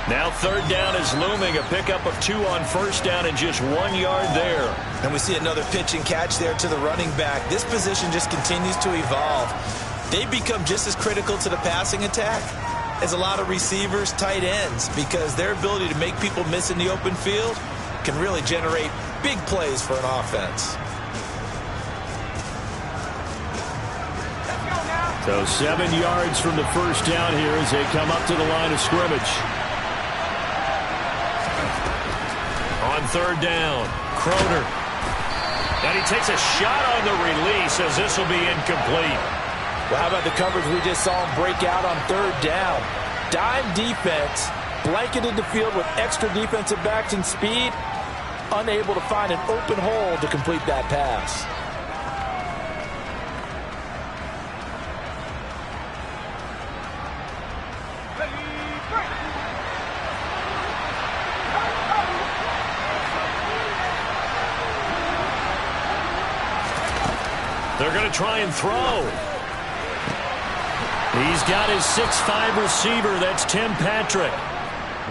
Now 3rd down is looming. A pickup of 2 on first down and just 1 yard there. And we see another pitch and catch there to the running back. This position just continues to evolve. They become just as critical to the passing attack as a lot of receivers, tight ends, because their ability to make people miss in the open field can really generate big plays for an offense. So 7 yards from the first down here as they come up to the line of scrimmage. On 3rd down, Crowder. And he takes a shot on the release as this will be incomplete. Well, how about the coverage we just saw him break out on 3rd down? Dime defense, blanketed the field with extra defensive backs and speed, unable to find an open hole to complete that pass. They're going to try and throw. He's got his 6'5 receiver. That's Tim Patrick.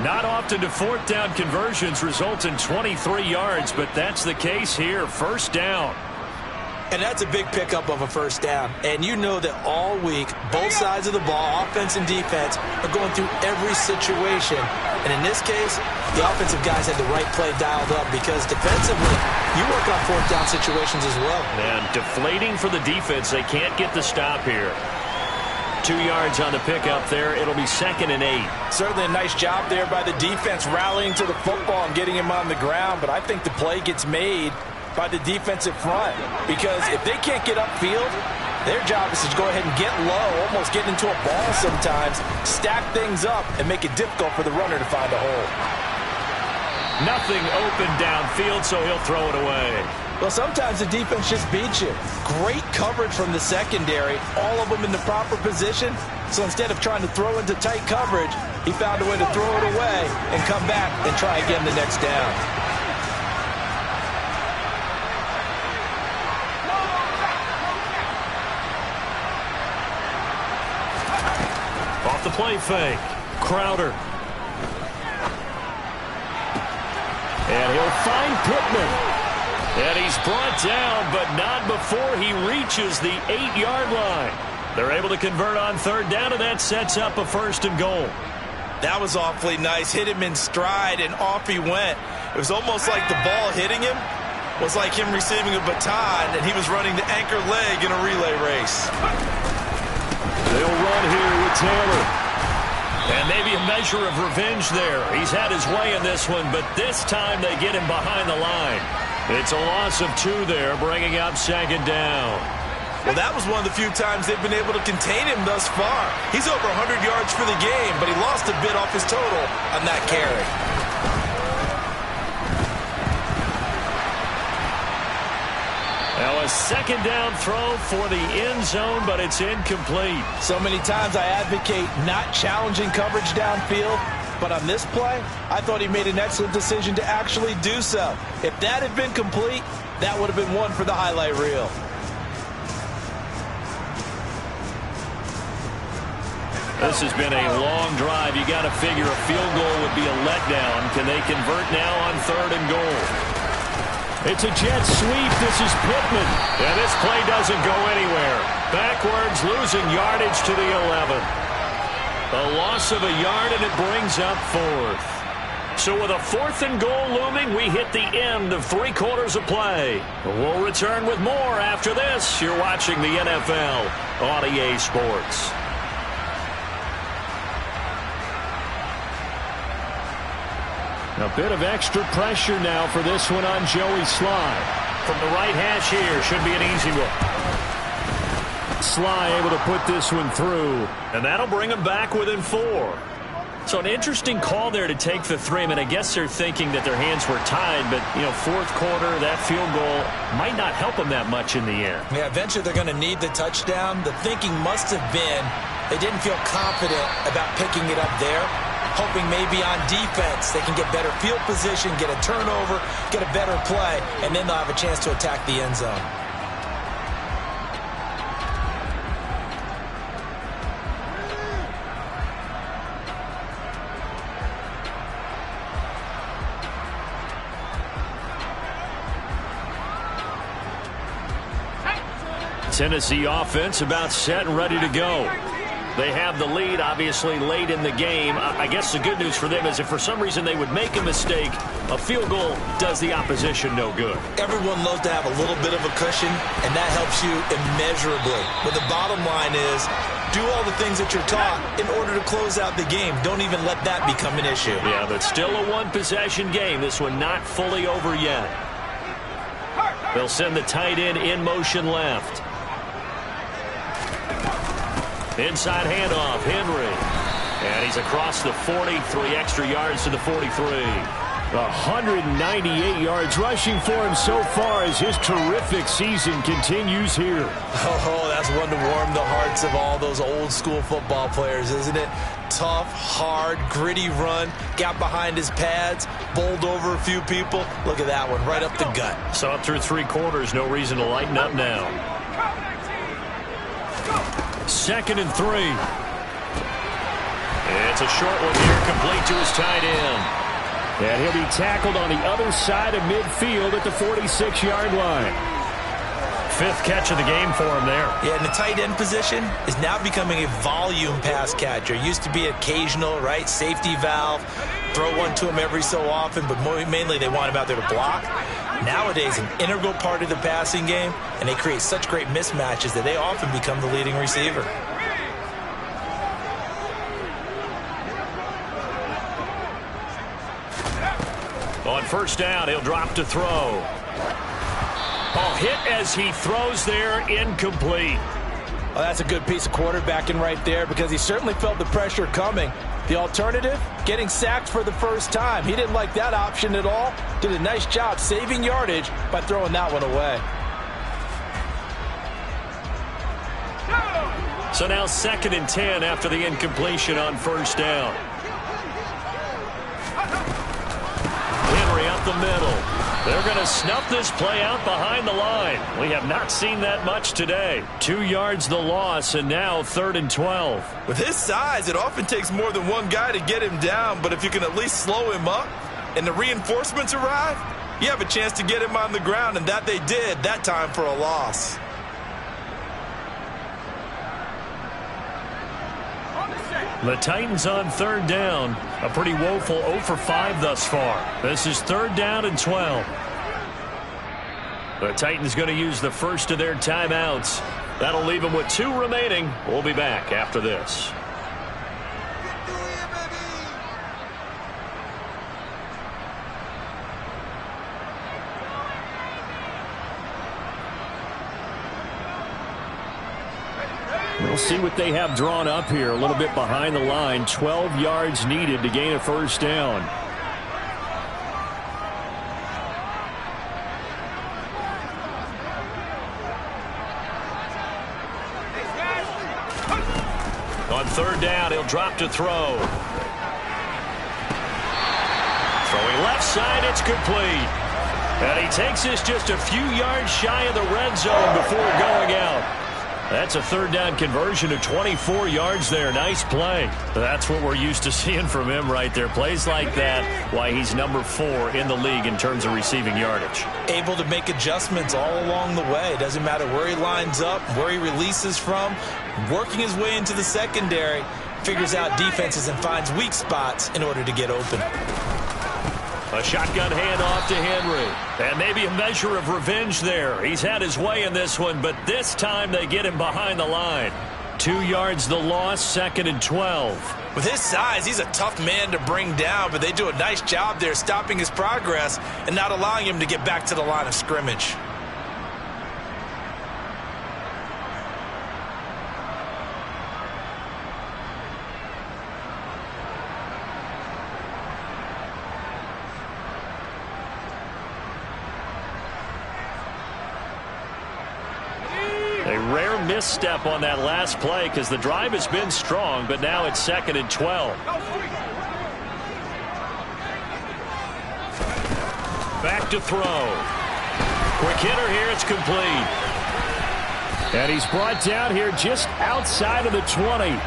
Not often do 4th down conversions result in 23 yards, but that's the case here. First down. And that's a big pickup of a first down. And you know that all week, both sides of the ball, offense and defense, are going through every situation. And in this case, the offensive guys had the right play dialed up because defensively, you work on 4th down situations as well. And deflating for the defense. They can't get the stop here. 2 yards on the pickup there. It'll be 2nd and 8. Certainly a nice job there by the defense rallying to the football and getting him on the ground. But I think the play gets made by the defensive front, because if they can't get upfield, their job is to go ahead and get low, almost get into a ball sometimes, stack things up, and make it difficult for the runner to find a hole. Nothing open downfield, so he'll throw it away. Well, sometimes the defense just beats you. Great coverage from the secondary, all of them in the proper position. So instead of trying to throw into tight coverage, he found a way to throw it away and come back and try again the next down. Off the play fake. Crowder. And he'll find Pittman. And he's brought down, but not before he reaches the 8-yard line. They're able to convert on 3rd down, and that sets up a 1st and goal. That was awfully nice. Hit him in stride, and off he went. It was almost like the ball hitting him was like him receiving a baton, and he was running the anchor leg in a relay race. They'll run here with Taylor. And maybe a measure of revenge there. He's had his way in this one, but this time they get him behind the line. It's a loss of 2 there, bringing up 2nd down. Well, that was one of the few times they've been able to contain him thus far. He's over 100 yards for the game, but he lost a bit off his total on that carry. Now a 2nd down throw for the end zone, but it's incomplete. So many times I advocate not challenging coverage downfield, but on this play, I thought he made an excellent decision to actually do so. If that had been complete, that would have been one for the highlight reel. This has been a long drive. You got to figure a field goal would be a letdown. Can they convert now on 3rd and goal? It's a jet sweep. This is Pittman. And this play doesn't go anywhere. Backwards, losing yardage to the 11. A loss of a yard, and it brings up 4th. So with a 4th and goal looming, we hit the end of 3 quarters of play. We'll return with more after this. You're watching the NFL on EA Sports. A bit of extra pressure now for this one on Joey Sly. From the right hash here, should be an easy one. Sly able to put this one through, and that'll bring him back within 4. So an interesting call there to take the 3. I mean, I guess they're thinking that their hands were tied, but, you know, 4th quarter, that field goal might not help them that much in the end. Yeah, eventually they're going to need the touchdown. The thinking must have been they didn't feel confident about picking it up there, hoping maybe on defense they can get better field position, get a turnover, get a better play, and then they'll have a chance to attack the end zone. Tennessee offense about set and ready to go. They have the lead, obviously, late in the game. I guess the good news for them is if for some reason they would make a mistake, a field goal does the opposition no good. Everyone loves to have a little bit of a cushion, and that helps you immeasurably. But the bottom line is, do all the things that you're taught in order to close out the game. Don't even let that become an issue. Yeah, but still a one-possession game. This one not fully over yet. They'll send the tight end in motion left. Inside handoff, Henry. And he's across the 40, 3 extra yards to the 43. 198 yards rushing for him so far as his terrific season continues here. Oh, that's one to warm the hearts of all those old school football players, isn't it? Tough, hard, gritty run, got behind his pads, bowled over a few people. Look at that one, right up the gut. So up through 3 quarters, no reason to lighten up now. 2nd and 3. It's a short one here, complete to his tight end. And he'll be tackled on the other side of midfield at the 46-yard line. 5th catch of the game for him there. Yeah, and the tight end position is now becoming a volume pass catcher. Used to be occasional, right? Safety valve. Throw one to him every so often, but mainly they want him out there to block. Nowadays, an integral part of the passing game, and they create such great mismatches that they often become the leading receiver. On first down, he'll drop to throw. Oh, hit as he throws there, incomplete. Well, that's a good piece of quarterbacking right there because he certainly felt the pressure coming. The alternative, getting sacked for the first time. He didn't like that option at all. Did a nice job saving yardage by throwing that one away. So now 2nd and 10 after the incompletion on first down. Henry up the middle. They're going to snuff this play out behind the line. We have not seen that much today. 2 yards the loss, and now 3rd and 12. With his size, it often takes more than one guy to get him down, but if you can at least slow him up and the reinforcements arrive, you have a chance to get him on the ground, and that they did that time for a loss. The Titans on 3rd down. A pretty woeful 0 for 5 thus far. This is 3rd down and 12. The Titans going to use the first of their timeouts. That'll leave them with 2 remaining. We'll be back after this. We'll see what they have drawn up here. A little bit behind the line. 12 yards needed to gain a first down. On 3rd down, he'll drop to throw. Throwing left side, it's complete. And he takes this just a few yards shy of the red zone before going out. That's a 3rd down conversion of 24 yards there. Nice play. That's what we're used to seeing from him right there. Plays like that, why he's number 4 in the league in terms of receiving yardage. Able to make adjustments all along the way. Doesn't matter where he lines up, where he releases from. Working his way into the secondary, figures out defenses and finds weak spots in order to get open. A shotgun handoff to Henry. And maybe a measure of revenge there. He's had his way in this one, but this time they get him behind the line. 2 yards the loss, 2nd and 12. With his size, he's a tough man to bring down, but they do a nice job there stopping his progress and not allowing him to get back to the line of scrimmage. A rare misstep on that last play because the drive has been strong, but now it's 2nd and 12. Back to throw. Quick hitter here, it's complete. And he's brought down here just outside of the 20.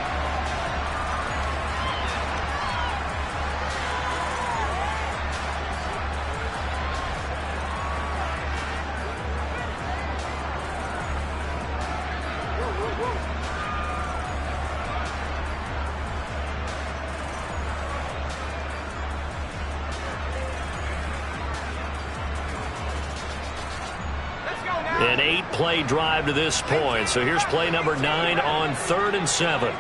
An 8-play drive to this point. So here's play number 9 on 3rd and 7.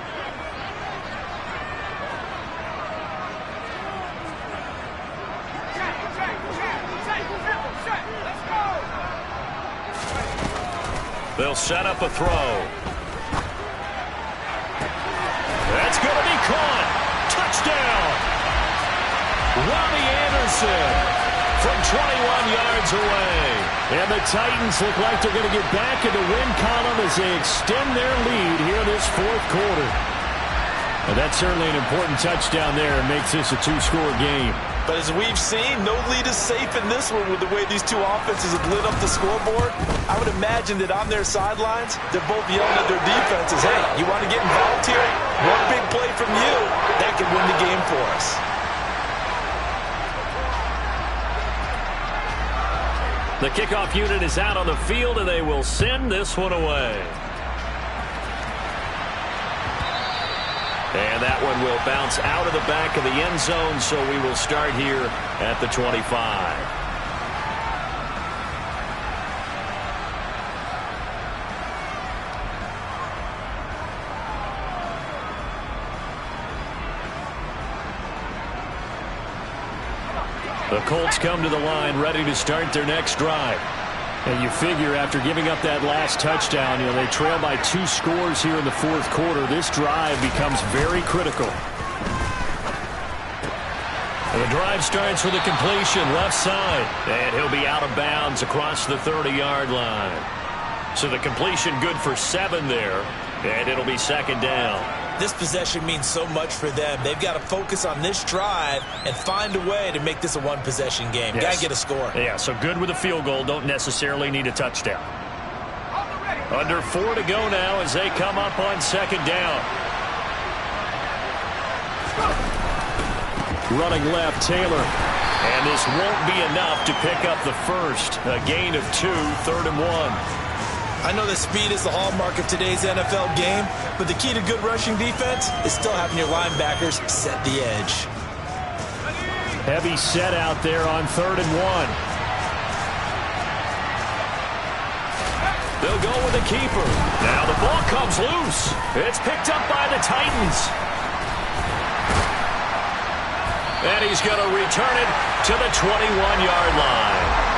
They'll set up a throw. That's going to be caught. Touchdown. Robbie Anderson from 21 yards away. And the Titans look like they're going to get back in the win column as they extend their lead here in this 4th quarter. And that's certainly an important touchdown there and makes this a 2-score game. But as we've seen, no lead is safe in this one with the way these two offenses have lit up the scoreboard. I would imagine that on their sidelines, they're both yelling at their defenses, hey, you want to get involved here? One big play from you, that could win the game for us. The kickoff unit is out on the field, and they will send this one away. And that one will bounce out of the back of the end zone, so we will start here at the 25. The Colts come to the line ready to start their next drive. And you figure after giving up that last touchdown, they trail by 2 scores here in the fourth quarter. This drive becomes very critical. And the drive starts with a completion left side. And he'll be out of bounds across the 30-yard line. So the completion good for 7 there. And it'll be second down. This possession means so much for them. They've got to focus on this drive and find a way to make this a one-possession game. Yes. Got to get a score. Yeah, so good with a field goal. Don't necessarily need a touchdown. Under 4 to go now as they come up on second down. Running left, Taylor. And this won't be enough to pick up the first. A gain of 2, 3rd and 1. I know that speed is the hallmark of today's NFL game, but the key to good rushing defense is still having your linebackers set the edge. Heavy set out there on 3rd and 1. They'll go with the keeper. Now the ball comes loose. It's picked up by the Titans. And he's going to return it to the 21-yard line.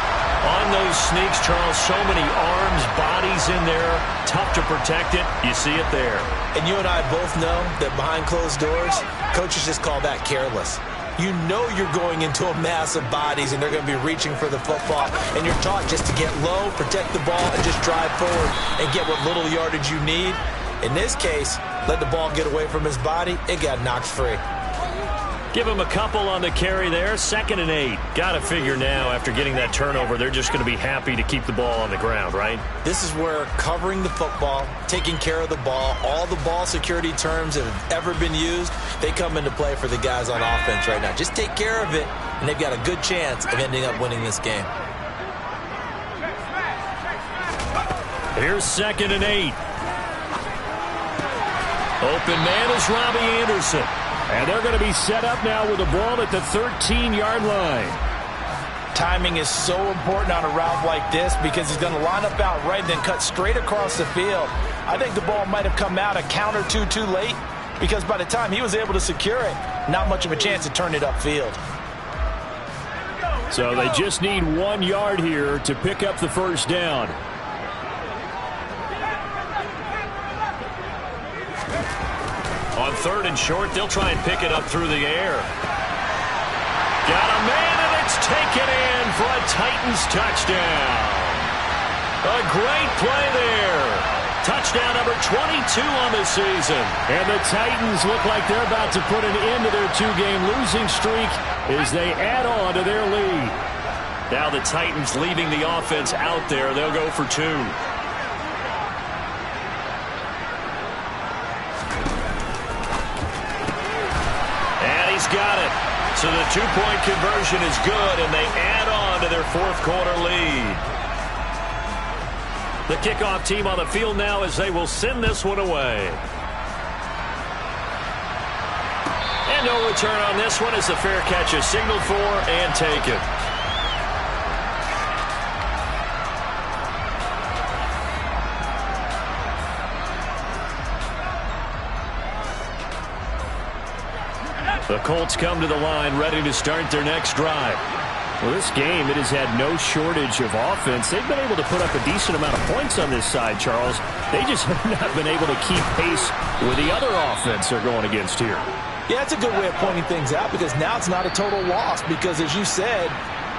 On those sneaks, Charles, so many arms, bodies in there. Tough to protect it. You see it there. And you and I both know that behind closed doors, coaches just call that careless. You know you're going into a mass of bodies, and they're going to be reaching for the football. And you're taught just to get low, protect the ball, and just drive forward and get what little yardage you need. In this case, let the ball get away from his body. It got knocked free. Give him a couple on the carry there. 2nd and 8. Got to figure now after getting that turnover, they're just going to be happy to keep the ball on the ground, right? This is where covering the football, taking care of the ball, all the ball security terms that have ever been used, they come into play for the guys on offense right now. Just take care of it, and they've got a good chance of ending up winning this game. Here's 2nd and 8. Open man is Robbie Anderson. And they're going to be set up now with the ball at the 13-yard line. Timing is so important on a route like this because he's going to line up out right and then cut straight across the field. I think the ball might have come out a count or two too late because by the time he was able to secure it, not much of a chance to turn it upfield. So they just need 1 yard here to pick up the first down. On 3rd and short, they'll try and pick it up through the air. Got a man, and it's taken in for a Titans touchdown. A great play there. Touchdown number 22 on the season. And the Titans look like they're about to put an end to their 2-game losing streak as they add on to their lead. Now the Titans leaving the offense out there. They'll go for 2. He's got it. So the 2-point conversion is good, and they add on to their 4th quarter lead. The kickoff team on the field now as they will send this one away. And no return on this one as the fair catch is signaled for and taken. The Colts come to the line ready to start their next drive. Well, this game, it has had no shortage of offense. They've been able to put up a decent amount of points on this side, Charles. They just have not been able to keep pace with the other offense they're going against here. Yeah, it's a good way of pointing things out because now it's not a total loss because, as you said,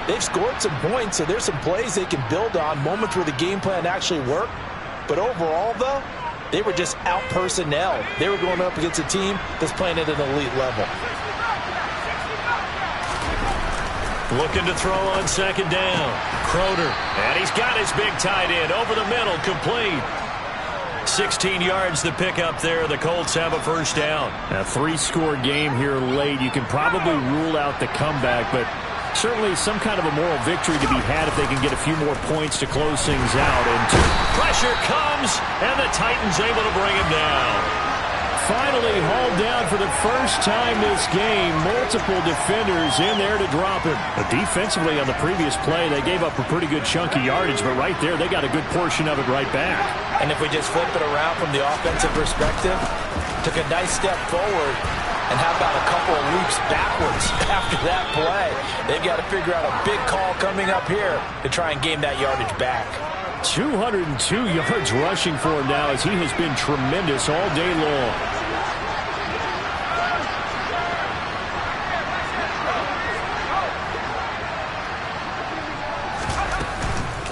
they've scored some points, so there's some plays they can build on, moments where the game plan actually worked. But overall, though, they were just out-personnel. They were going up against a team that's playing at an elite level. Looking to throw on 2nd down. Croder. And he's got his big tight end over the middle, complete. 16 yards to pick up there. The Colts have a first down. A 3-score game here late. You can probably rule out the comeback, but certainly some kind of a moral victory to be had if they can get a few more points to close things out. And pressure comes, and the Titans able to bring him down. Finally hauled down for the first time this game. Multiple defenders in there to drop him. But defensively on the previous play, they gave up a pretty good chunk of yardage, but right there, they got a good portion of it right back. And if we just flip it around from the offensive perspective, took a nice step forward, And how about a couple of leaps backwards after that play? They've got to figure out a big call coming up here to try and gain that yardage back. 202 yards rushing for him now as he has been tremendous all day long.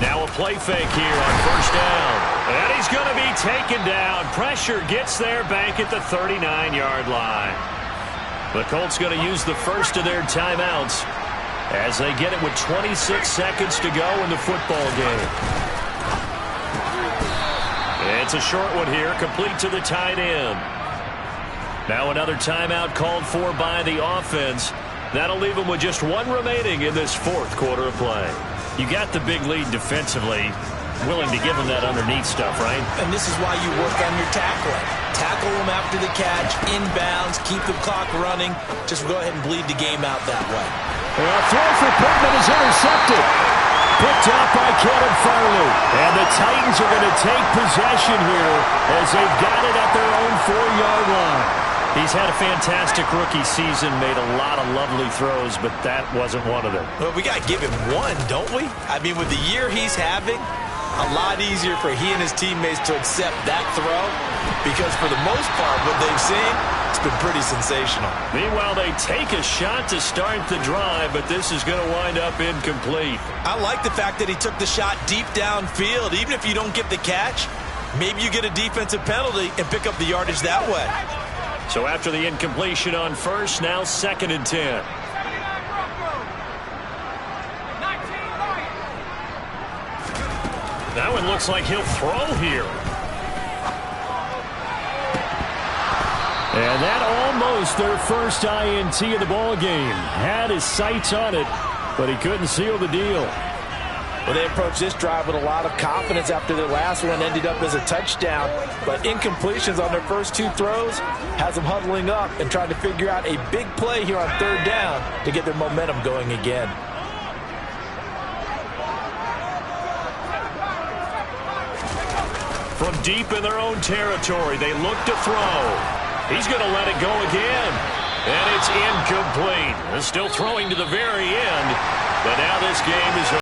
Now a play fake here on first down. And he's going to be taken down. Pressure gets there back at the 39-yard line. The Colts going to use the first of their timeouts as they get it with 26 seconds to go in the football game. It's a short one here, complete to the tight end. Now another timeout called for by the offense. That'll leave them with just one remaining in this fourth quarter of play. You got the big lead defensively, willing to give them that underneath stuff, right? And this is why you work on your tackling. Tackle them after the catch, inbounds, keep the clock running. Just go ahead and bleed the game out that way. A throw for Pittman is intercepted. Picked up by Kevin Farley. And the Titans are going to take possession here as they've got it at their own 4-yard line. He's had a fantastic rookie season, made a lot of lovely throws, but that wasn't one of them. Well, we got to give him one, don't we? I mean, with the year he's having, a lot easier for he and his teammates to accept that throw because for the most part, what they've seen, it's been pretty sensational. Meanwhile, they take a shot to start the drive, but this is going to wind up incomplete. I like the fact that he took the shot deep downfield. Even if you don't get the catch, maybe you get a defensive penalty and pick up the yardage that way. So after the incompletion on first, now 2nd and 10. That one looks like he'll throw here. And that almost their first INT of the ball game. Had his sights on it, but he couldn't seal the deal. Well, they approached this drive with a lot of confidence after their last one ended up as a touchdown. But incompletions on their first 2 throws has them huddling up and trying to figure out a big play here on 3rd down to get their momentum going again. From deep in their own territory, they look to throw. He's going to let it go again. And it's incomplete. They're still throwing to the very end. But now this game is